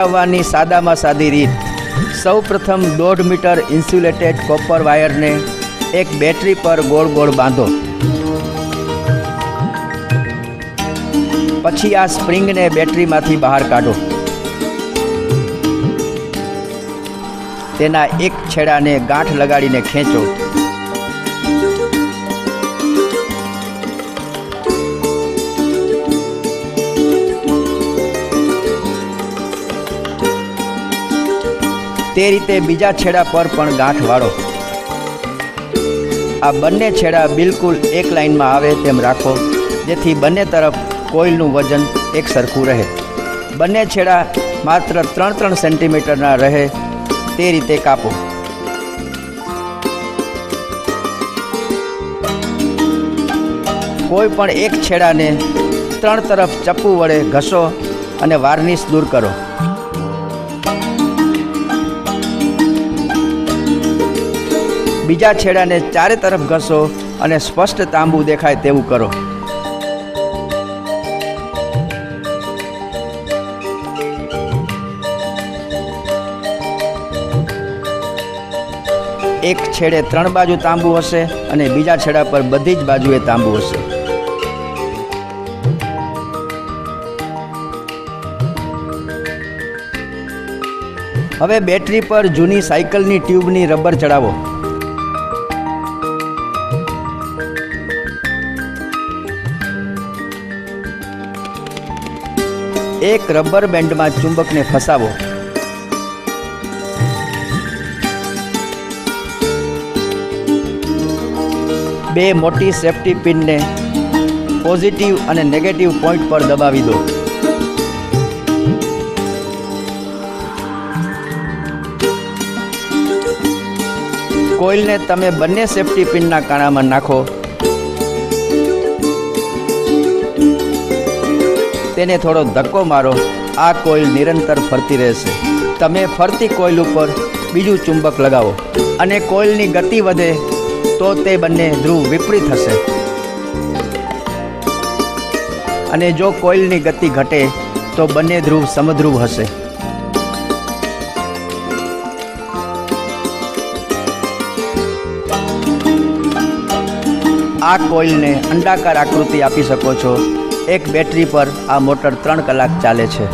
બનાવવાની સાદામાં સાદી રીત। સૌ પ્રથમ 1.5 મીટર ઇન્સ્યુલેટેડ કોપર વાયરને એક બેટરી પર ગોળ ગોળ બાંધો। પછી આ સ્પ્રિંગને બેટરીમાંથી બહાર કાઢો। તેના એક છેડાને ગાંઠ લગાડીને ખેંચો। તે રીતે બીજા છેડા પર પણ ગાંઠ વાળો। આ બંને છેડા બિલકુલ એક લાઇનમાં આવે તેમ રાખો, જેથી બંને તરફ કોઇલનું વજન એક સરખું રહે। બંને છેડા માત્ર 3-3 સેન્ટીમીટરના રહે તે રીતે કાપો। કોઈ પણ એક છેડાને 3 તરફ ચપ્પુ વડે ઘસો અને વાર્નિશ દૂર કરો। બીજા છેડાને ચારે તરફ ઘસો અને સ્પષ્ટ તાંબુ દેખાય તેવું કરો। એક છેડે 3 બાજુ તાંબુ હશે અને બીજા છેડા પર બધી જ બાજુએ તાંબુ હશે। હવે બેટરી પર જૂની સાયકલની ટ્યુબની રબર ચડાવો। એક રબર બેન્ડમાં ચુંબકને ફસાવો। બે મોટી સેફ્ટી પિનને પોઝિટિવ અને નેગેટિવ પોઈન્ટ પર દબાવી દો। કોઇલને તમે બંને સેફ્ટી પિનના કાણામાં નાખો। તેને થોડો ધક્કો મારો। આ કોઇલ નિરંતર ફરતી રહેશે। તમે ફરતી કોઇલ ઉપર બીજું ચુંબક લગાવો અને કોઇલની ગતિ વધે તો તે બંને ધ્રુવ વિપરીત હશે, અને જો કોઇલની ગતિ ઘટે તો બંને ધ્રુવ સમધ્રુવ હશે। આ કોઇલને અંડાકાર આકૃતિ આપી શકો છો। એક બેટરી પર આ મોટર 3 કલાક ચાલે છે।